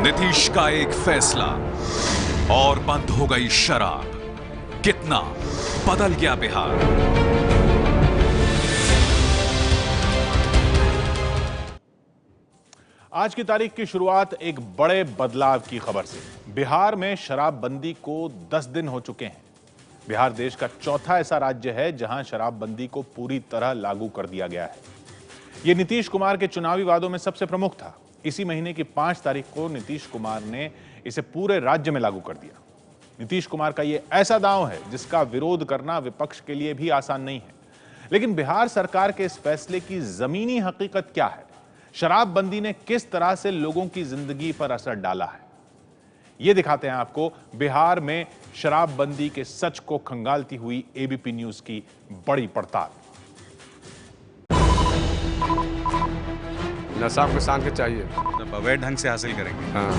नीतीश का एक फैसला और बंद हो गई शराब। कितना बदल गया बिहार। आज की तारीख की शुरुआत एक बड़े बदलाव की खबर से। बिहार में शराबबंदी को 10 दिन हो चुके हैं। बिहार देश का चौथा ऐसा राज्य है जहां शराबबंदी को पूरी तरह लागू कर दिया गया है। यह नीतीश कुमार के चुनावी वादों में सबसे प्रमुख था। इसी महीने की 5 तारीख को नीतीश कुमार ने इसे पूरे राज्य में लागू कर दिया। नीतीश कुमार का यह ऐसा दांव है जिसका विरोध करना विपक्ष के लिए भी आसान नहीं है। लेकिन बिहार सरकार के इस फैसले की जमीनी हकीकत क्या है? शराबबंदी ने किस तरह से लोगों की जिंदगी पर असर डाला है, यह दिखाते हैं आपको बिहार में शराबबंदी के सच को खंगालती हुई एबीपी न्यूज की बड़ी पड़ताल। नशा किसान के चाहिए, जब अवैध ढंग से हासिल करेंगे। हाँ।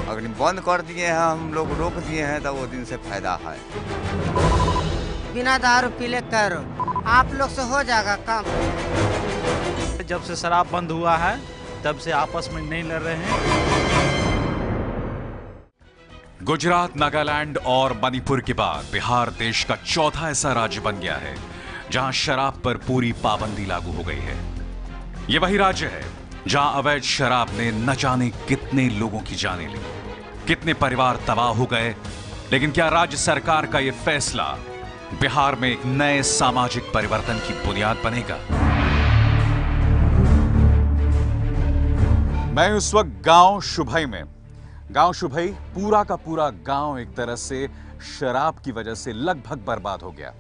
अगर बंद कर दिए हैं, हम लोग रोक दिए हैं, तो वो दिन से फायदा है। बिना दारू पीले करो, आप लोग से हो जाएगा काम। जब से शराब बंद हुआ है तब से आपस में नहीं लड़ रहे हैं। गुजरात, नागालैंड और मणिपुर के बाद बिहार देश का चौथा ऐसा राज्य बन गया है जहां शराब पर पूरी पाबंदी लागू हो गई है। यह वही राज्य है जहां अवैध शराब ने न जाने कितने लोगों की जानें ली, कितने परिवार तबाह हो गए। लेकिन क्या राज्य सरकार का यह फैसला बिहार में एक नए सामाजिक परिवर्तन की बुनियाद बनेगा? मैं उस वक्त गांव शुभई में। गांव शुभई पूरा का पूरा गांव एक तरह से शराब की वजह से लगभग बर्बाद हो गया।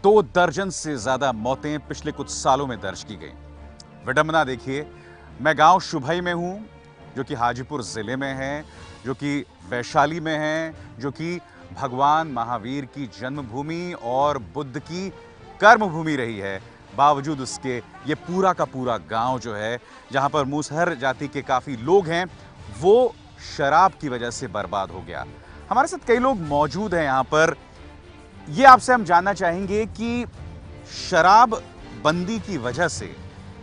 2 दर्जन से ज्यादा मौतें पिछले कुछ सालों में दर्ज की गई। विडंबना देखिए, मैं गांव शुभई में हूं जो कि हाजीपुर जिले में है, जो कि वैशाली में है, जो कि भगवान महावीर की जन्मभूमि और बुद्ध की कर्मभूमि रही है। बावजूद उसके ये पूरा का पूरा गांव जो है, जहां पर मूसहर जाति के काफी लोग हैं, वो शराब की वजह से बर्बाद हो गया। हमारे साथ कई लोग मौजूद हैं यहां पर। ये आपसे हम जानना चाहेंगे कि शराब बंदी की वजह से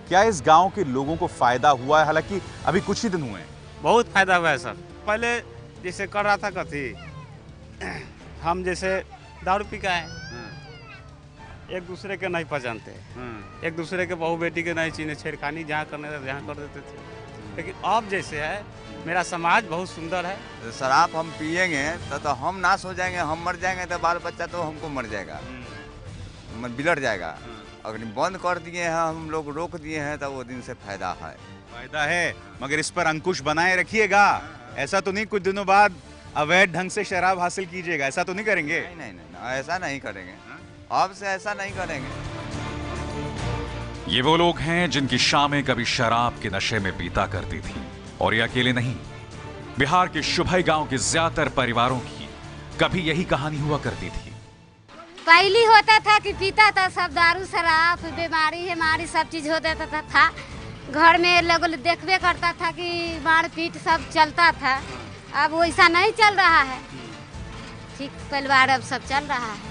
क्या इस गांव के लोगों को फायदा हुआ है? हालांकि अभी कुछ ही दिन हुए हैं। बहुत फायदा हुआ है सर। पहले जैसे कर रहा था कथी, हम जैसे दारू पी का है, एक दूसरे के नहीं पहचानते, एक दूसरे के बहू बेटी के नहीं चीने, छेड़खानी जहाँ करने थे जहाँ कर देते थे। लेकिन अब जैसे है, मेरा समाज बहुत सुंदर है। शराब हम पिएंगे तो हम नाश हो जाएंगे, हम मर जाएंगे तो बाल बच्चा तो हमको मर जाएगा, बिगड़ जाएगा। अगर बंद कर दिए हैं, हम लोग रोक दिए हैं, तो वो दिन से फायदा है। फायदा है, मगर इस पर अंकुश बनाए रखिएगा। ऐसा तो नहीं कुछ दिनों बाद अवैध ढंग से शराब हासिल कीजिएगा, ऐसा तो नहीं करेंगे? नहीं, ऐसा नहीं करेंगे। अब से ऐसा नहीं करेंगे। ये वो लोग हैं जिनकी शामें कभी शराब के नशे में बीता करती थी। और ये अकेले नहीं, बिहार के शुभई गांव के ज्यादातर परिवारों की कभी यही कहानी हुआ करती थी। पहली होता था कि पीता था सब दारू शराब, बीमारी हमारी सब चीज हो जाता था। घर में लोग देखबे करता था कि मारपीट सब चलता था। अब वैसा नहीं चल रहा है। ठीक परिवार अब सब चल रहा है।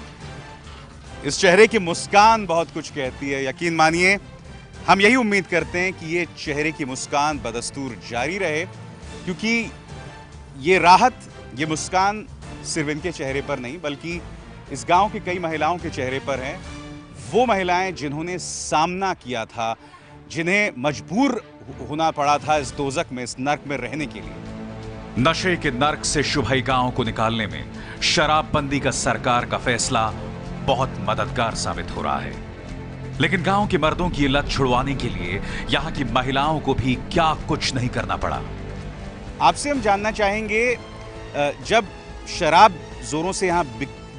इस चेहरे की मुस्कान बहुत कुछ कहती है। यकीन मानिए, हम यही उम्मीद करते हैं कि ये चेहरे की मुस्कान बदस्तूर जारी रहे, क्योंकि ये राहत, ये मुस्कान सिर्फ इनके चेहरे पर नहीं बल्कि इस गांव की कई महिलाओं के चेहरे पर है। वो महिलाएं जिन्होंने सामना किया था, जिन्हें मजबूर होना पड़ा था इस दोजक में, इस नर्क में रहने के लिए। नशे के नर्क से शुभई गांव को निकालने में शराबबंदी का सरकार का फैसला बहुत मददगार साबित हो रहा है। लेकिन गांव के मर्दों की लत छुड़वाने के लिए यहां की महिलाओं को भी क्या कुछ नहीं करना पड़ा। आपसे हम जानना चाहेंगे, जब शराब जोरों से यहां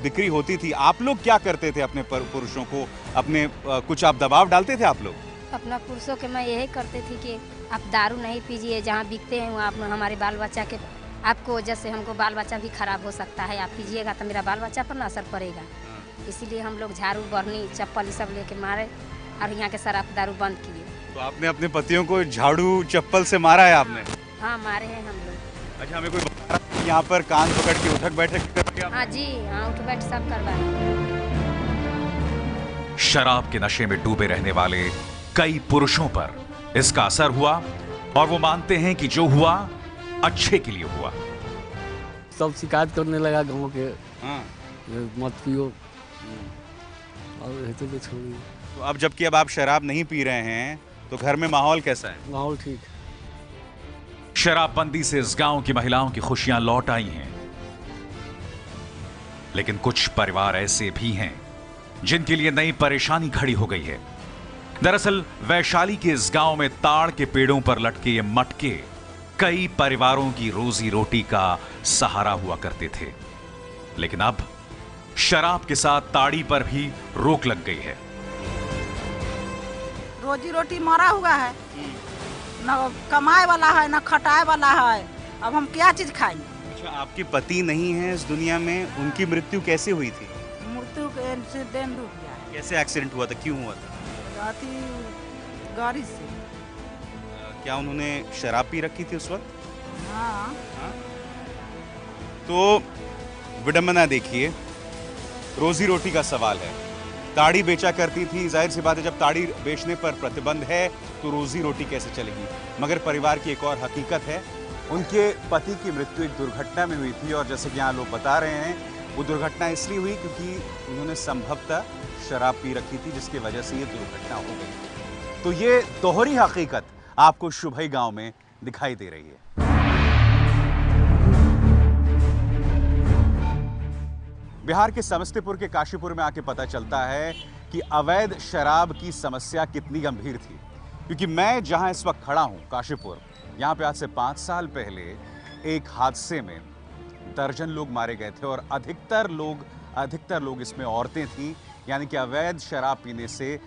बिक्री होती थी, आप लोग क्या करते थे अपने पुरुषों को? अपने कुछ आप दबाव डालते थे आप लोग? अपना पुरुषों के मैं यही करते थी कि आप दारू नहीं पीजिए, जहाँ बिकते हैं वहाँ हमारे बाल बच्चा के, आपको वजह से हमको बाल बच्चा भी खराब हो सकता है। आप पीजिएगा तो मेरा बाल बच्चा पर ना असर पड़ेगा। इसीलिए हम लोग झाड़ू, बरनी, चप्पल ये सब लेके मारे और यहाँ के शराब दारू बंद किए। तो आपने अपने पतियों को झाड़ू चप्पल से मारा है आपने? हाँ, मारे हैं हम लोग। अच्छा, हमें कोई यहाँ पर कान पकड़ के उठक बैठक? हाँ जी, हाँ, उठ बैठ सब करवाए। शराब के नशे में डूबे रहने वाले कई पुरुषों पर इसका असर हुआ और वो मानते हैं कि जो हुआ अच्छे के लिए हुआ। सब शिकायत करने लगा गाँव के, हाँ। ये मत पियो और रहते तो छोड़िए। तो अब जबकि अब आप शराब नहीं पी रहे हैं तो घर में माहौल कैसा है? माहौल ठीक। शराबबंदी से इस गांव की महिलाओं की खुशियां लौट आई हैं, लेकिन कुछ परिवार ऐसे भी हैं जिनके लिए नई परेशानी खड़ी हो गई है। दरअसल वैशाली के इस गांव में ताड़ के पेड़ों पर लटके ये मटके कई परिवारों की रोजी रोटी का सहारा हुआ करते थे, लेकिन अब शराब के साथ ताड़ी पर भी रोक लग गई है। रोजी रोटी मरा हुआ है, न कमाए वाला है न खटाए वाला है, अब हम क्या चीज खाएंगे। अच्छा, आपके पति नहीं है इस दुनिया में, उनकी मृत्यु कैसे हुई थी? मृत्यु के एक्सीडेंट हो गया है। कैसे एक्सीडेंट हुआ था, क्यों हुआ था? गाड़ी से। क्या उन्होंने शराब पी रखी थी उस वक्त? हाँ। तो विडंबना देखिए, रोजी रोटी का सवाल है। ताड़ी बेचा करती थी, जाहिर सी बात है जब ताड़ी बेचने पर प्रतिबंध है तो रोजी रोटी कैसे चलेगी। मगर परिवार की एक और हकीकत है, उनके पति की मृत्यु एक दुर्घटना में हुई थी और जैसे कि यहाँ लोग बता रहे हैं वो दुर्घटना इसलिए हुई क्योंकि उन्होंने संभवतः शराब पी रखी थी, जिसकी वजह से ये दुर्घटना हो गई। तो ये दोहरी हकीकत आपको शुभई गांव में दिखाई दे रही है। बिहार के समस्तीपुर के काशीपुर में आके पता चलता है कि अवैध शराब की समस्या कितनी गंभीर थी, क्योंकि मैं जहां इस वक्त खड़ा हूं काशीपुर, यहां पे आज से 5 साल पहले एक हादसे में दर्जन लोग मारे गए थे और अधिकतर लोग इसमें औरतें थीं, यानी कि अवैध शराब पीने से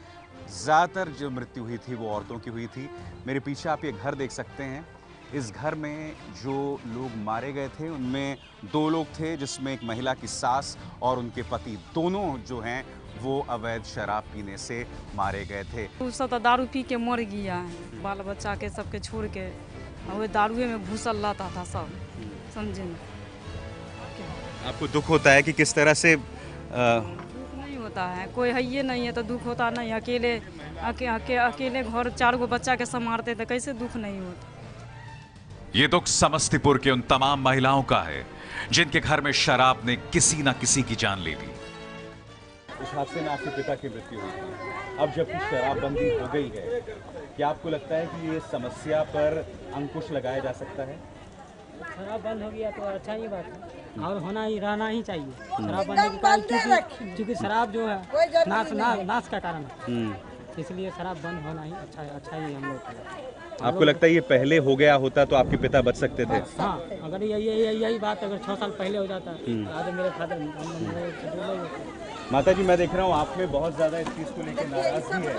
ज़्यादातर जो मृत्यु हुई थी वो औरतों की हुई थी। मेरे पीछे आप ये घर देख सकते हैं, इस घर में जो लोग मारे गए थे उनमें 2 लोग थे, जिसमें एक महिला की सास और उनके पति, दोनों जो हैं वो अवैध शराब पीने से मारे गए थे। वो सब तो दारू पी के मर गया है, बाल बच्चा के सबके छोड़ के, वो दारुए में घुसल रहता था सब, समझे ना। आपको दुख होता है कि किस तरह से दुख नहीं होता है, कोई है ये नहीं है तो दुख होता नहीं। अकेले घर 4 गो बच्चा के संभालते थे, कैसे दुख नहीं होता। ये दुख समस्तीपुर के उन तमाम महिलाओं का है जिनके घर में शराब ने किसी ना किसी की जान ले ली। इस हादसे में आपके पिता की मृत्यु हुई थी, अब जबकि शराबबंदी हो गई है, क्या आपको लगता है कि ये समस्या पर अंकुश लगाया जा सकता है? शराब बंद हो गया तो अच्छा ही बात है और होना ही रहना ही चाहिए। शराब बंद क्योंकि शराब जो है नाश का कारण है, इसलिए शराब बंद होना ही अच्छा ही हम लोग। आपको लगता है ये पहले हो गया होता तो आपके पिता बच सकते थे? हाँ, अगर यही बात अगर 6 साल पहले हो जाता तो आज मेरे फादर। माता जी, मैं देख रहा हूँ आप में बहुत ज्यादा इस चीज को लेकर नाराजगी है।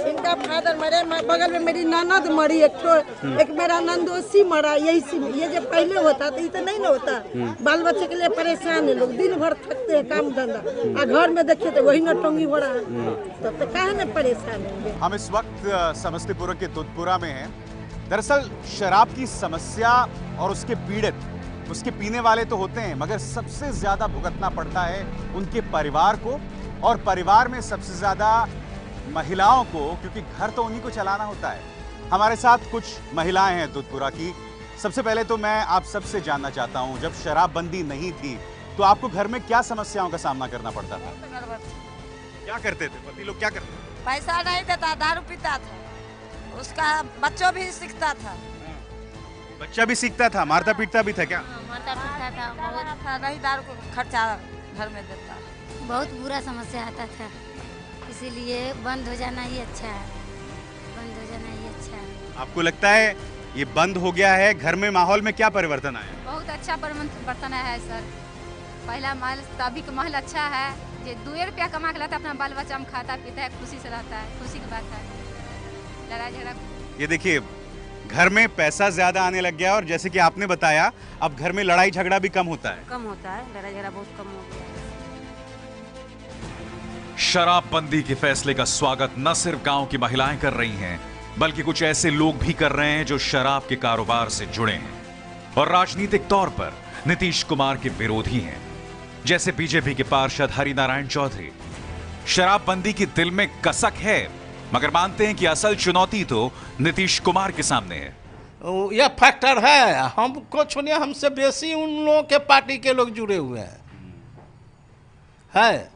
इनका फादर मरे, बगल में मेरी ननद मरी, एक मेरा नंदोसी मरा। ये जब पहले होता तो ये तो नहीं ना होता। बाल बच्चे के लिए परेशान है लोग, दिन भर थकते हैं काम धंधा, और घर में देखिए तो वही नटोंगी हो रहा है, तब तो काहे ना परेशान होंगे। हम इस वक्त समस्तीपुर के दुधपुरा में हैं। दरअसल शराब की समस्या और उसके पीड़ित, उसके पीने वाले तो होते हैं, मगर सबसे ज्यादा भुगतना पड़ता है उनके परिवार को, और परिवार में सबसे ज्यादा महिलाओं को, क्योंकि घर तो उन्हीं को चलाना होता है। हमारे साथ कुछ महिलाएं हैं दुधपुरा की। सबसे पहले तो मैं आप सबसे जानना चाहता हूं, जब शराबबंदी नहीं थी तो आपको घर में क्या समस्याओं का सामना करना पड़ता था? क्या करते थे पति लोग, क्या करते थे? पैसा नहीं देता, दारू पीता था, उसका बच्चों भी सीखता था। बच्चा भी सीखता था, मारता पीटता भी था क्या? मारता पीटता था, बहुत था, नहीं दारू को खर्चा घर में देता। बहुत बुरा समस्या आता था, इसीलिए बंद हो जाना ही अच्छा है, बंद हो जाना ही अच्छा है। आपको लगता है ये बंद हो गया है, घर में माहौल में क्या परिवर्तन आया? बहुत अच्छा परिवर्तन है सर। पहला महल तो अभी का महल अच्छा है, जो 2 रुपया कमा के लाता अपना बाल बच्चा में खाता पीता है, खुशी से रहता है, खुशी की बात है। लड़ाई झगड़ा, ये देखिए घर में पैसा ज्यादा आने लग गया और जैसे कि आपने बताया अब घर में लड़ाई झगड़ा भी कम होता है। कम होता है, लड़ाई झगड़ा बहुत कम हो गया है। शराबबंदी के फैसले का स्वागत न सिर्फ गांव की महिलाएं कर रही हैं, बल्कि कुछ ऐसे लोग भी कर रहे हैं जो शराब के कारोबार से जुड़े हैं और राजनीतिक तौर पर नीतीश कुमार के विरोधी हैं, जैसे बीजेपी के पार्षद हरिनारायण चौधरी। शराबबंदी की दिल में कसक है, मगर मानते हैं कि असल चुनौती तो नीतीश कुमार के सामने है। यह फैक्टर है। हमको सुनिए, हमसे बेसी उन लोगों के पार्टी के लोग जुड़े हुए हैं है।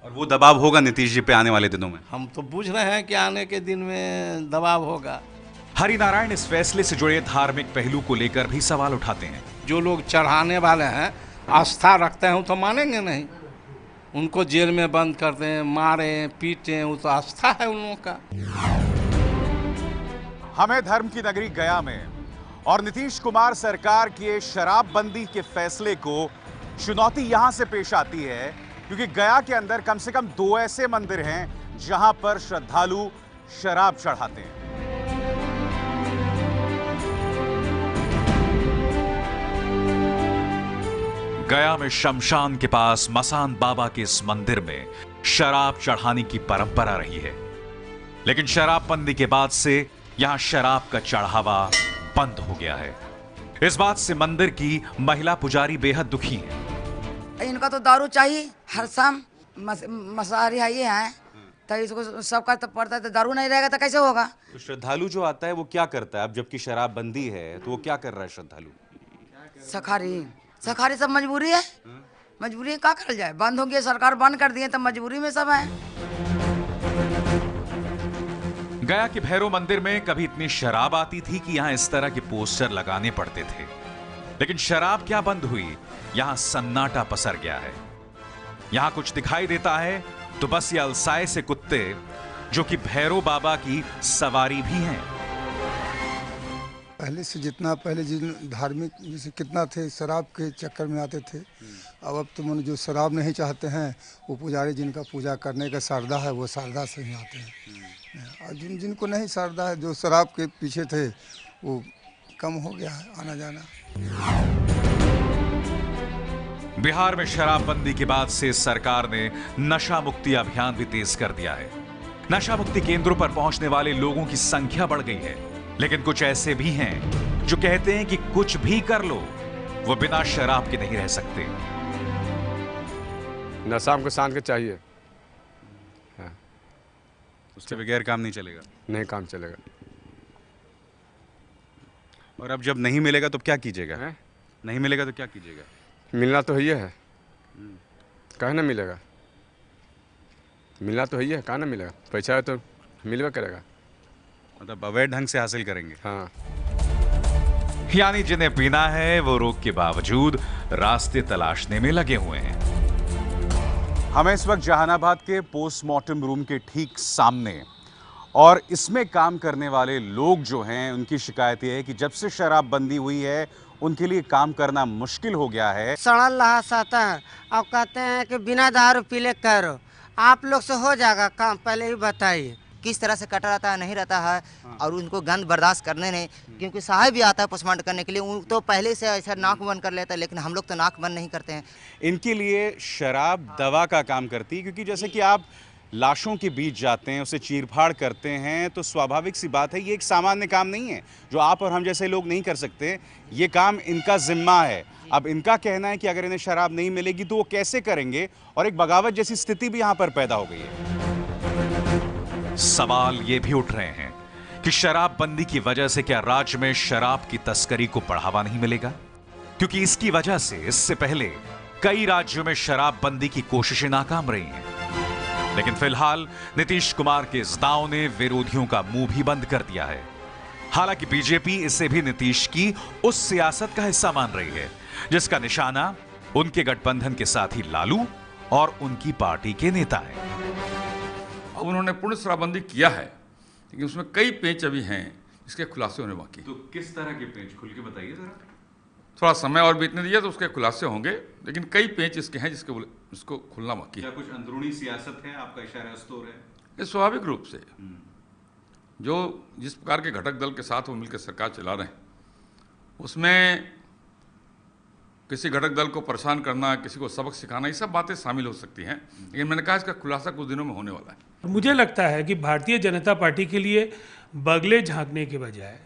और वो दबाव होगा नीतीश जी पे आने वाले दिनों में। हम तो बुझ रहे हैं कि आने के दिन में दबाव होगा। हरिनारायण इस फैसले से जुड़े धार्मिक पहलू को लेकर भी सवाल उठाते हैं। जो लोग चढ़ाने वाले हैं, आस्था रखते हैं, वो तो मानेंगे नहीं। उनको जेल में बंद कर दें, मारें, पीटें, वो तो आस्था है उन लोगों का। हमें धर्म की नगरी गया में और नीतीश कुमार सरकार के शराबबंदी के फैसले को चुनौती यहां से पेश आती है क्योंकि गया के अंदर कम से कम 2 ऐसे मंदिर हैं जहां पर श्रद्धालु शराब चढ़ाते हैं। गया में शमशान के पास मसान बाबा के इस मंदिर में शराब चढ़ाने की परंपरा रही है, लेकिन शराबबंदी के बाद से यहां शराब का चढ़ावा बंद हो गया है। इस बात से मंदिर की महिला पुजारी बेहद दुखी है। इनका तो दारू चाहिए हर शाम, मसारी है ये है तो इसको सबका तो पड़ता है, तो दारू नहीं रहेगा तो कैसे होगा। तो श्रद्धालु जो आता है वो क्या करता है? अब जबकि शराबबंदी है तो वो क्या कर रहा है श्रद्धालु? सखारी सब मजबूरी है, मजबूरी है, क्या कर जाए। बंद हो गया, सरकार बंद कर दिए तो मजबूरी में सब है। गया के भैरव मंदिर में कभी इतनी शराब आती थी कि यहां इस तरह के पोस्टर लगाने पड़ते थे, लेकिन शराब क्या बंद हुई, यहां सन्नाटा पसर गया है। यहां कुछ दिखाई देता है तो बस ये अलसाए से कुत्ते जो कि भैरव बाबा की सवारी भी हैं। पहले से जितना पहले जिन धार्मिक जैसे कितना थे शराब के चक्कर में आते थे, अब तो मन जो शराब नहीं चाहते हैं वो पुजारी जिनका पूजा करने का श्रद्धा है वो श्रद्धा से ही आते हैं, और जिनको नहीं श्रद्धा है, जो शराब के पीछे थे वो कम हो गया है आना जाना। बिहार में शराबबंदी के बाद से सरकार ने नशा मुक्ति अभियान भी तेज कर दिया है। नशा मुक्ति केंद्रों पर पहुंचने वाले लोगों की संख्या बढ़ गई है, लेकिन कुछ ऐसे भी हैं जो कहते हैं कि कुछ भी कर लो वो बिना शराब के नहीं रह सकते। नशा हमको शांत के चाहिए, उसके बगैर काम नहीं चलेगा। नहीं काम चलेगा। और अब जब नहीं मिलेगा तो क्या कीजिएगा? नहीं मिलेगा तो क्या कीजिएगा? मिलना तो है, कहाँ ना मिलेगा, मिलना तो है, कहाँ ना मिलेगा। पैसा है तो मिलवा करेगा, मतलब अवैध ढंग से हासिल करेंगे। हाँ, यानी जिन्हें पीना है वो रोक के बावजूद रास्ते तलाशने में लगे हुए हैं। हमें इस वक्त जहानाबाद के पोस्टमार्टम रूम के ठीक सामने और इसमें काम करने वाले लोग जो हैं उनकी शिकायत यह है कि जब से शराबबंदी हुई है उनके लिए काम करना मुश्किल हो गया है। सड़ल लहास आता है और कहते हैं कि बिना दारू पीले करो, आप लोग से हो जाएगा काम, पहले ही बताइए। किस तरह से कटा रहता है, नहीं रहता है, और उनको गंद बर्दाश्त करने नहीं, क्योंकि साहब भी आता है पोस्टमार्टम करने के लिए, उन तो पहले से ऐसा नाक बंद कर लेता है, लेकिन हम लोग तो नाक बंद नहीं करते हैं। इनके लिए शराब दवा का काम करती है, क्योंकि जैसे कि आप लाशों के बीच जाते हैं, उसे चीरफाड़ करते हैं, तो स्वाभाविक सी बात है ये एक सामान्य काम नहीं है जो आप और हम जैसे लोग नहीं कर सकते। ये काम इनका जिम्मा है। अब इनका कहना है कि अगर इन्हें शराब नहीं मिलेगी तो वो कैसे करेंगे, और एक बगावत जैसी स्थिति भी यहाँ पर पैदा हो गई है। सवाल ये भी उठ रहे हैं कि शराबबंदी की वजह से क्या राज्य में शराब की तस्करी को बढ़ावा नहीं मिलेगा, क्योंकि इसकी वजह से इससे पहले कई राज्यों में शराबबंदी की कोशिशें नाकाम रही हैं। लेकिन फिलहाल नीतीश कुमार के इस दांव ने विरोधियों का मुंह भी बंद कर दिया है। हालांकि बीजेपी इसे भी नीतीश की उस सियासत का हिस्सा मान रही है जिसका निशाना उनके गठबंधन के साथी लालू और उनकी पार्टी के नेता है। उन्होंने पूर्ण शराबबंदी किया है, लेकिन उसमें कई पेच अभी हैं जिसके खुलासे होने बाकी। तो किस तरह के पेच, खुल के बताइए जरा। थोड़ा समय और बीतने दीजिए तो उसके खुलासे होंगे, लेकिन कई पेच इसके हैं जिसको खुलना बाकी है। क्या कुछ अंदरूनी सियासत है, आपका इशारा उस तो है? ये स्वाभाविक रूप से जो जिस प्रकार के घटक दल के साथ वो मिलकर सरकार चला रहे हैं, उसमें किसी घटक दल को परेशान करना, किसी को सबक सिखाना, ये सब बातें शामिल हो सकती हैं, लेकिन मैंने कहा इसका खुलासा कुछ दिनों में होने वाला है। मुझे लगता है कि भारतीय जनता पार्टी के लिए बगले झांकने के बजाय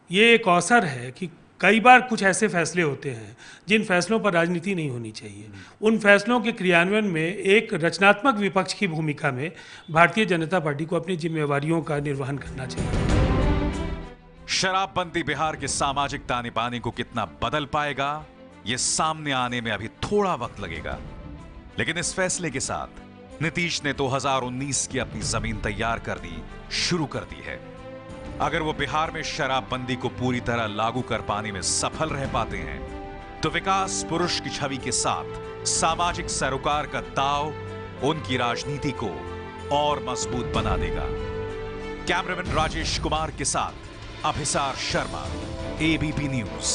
ये एक अवसर है कि कई बार कुछ ऐसे फैसले होते हैं जिन फैसलों पर राजनीति नहीं होनी चाहिए। उन फैसलों के क्रियान्वयन में एक रचनात्मक विपक्ष की भूमिका में भारतीय जनता पार्टी को अपनी जिम्मेवारियों का निर्वहन करना चाहिए। शराबबंदी बिहार के सामाजिक ताने बाने को कितना बदल पाएगा, यह सामने आने में अभी थोड़ा वक्त लगेगा। लेकिन इस फैसले के साथ नीतीश ने 2019 की अपनी जमीन तैयार कर दी, शुरू कर दी है। अगर वो बिहार में शराबबंदी को पूरी तरह लागू कर पाने में सफल रह पाते हैं तो विकास पुरुष की छवि के साथ सामाजिक सरोकार का दाव उनकी राजनीति को और मजबूत बना देगा। कैमरामैन राजेश कुमार के साथ अभिसार शर्मा, एबीपी न्यूज।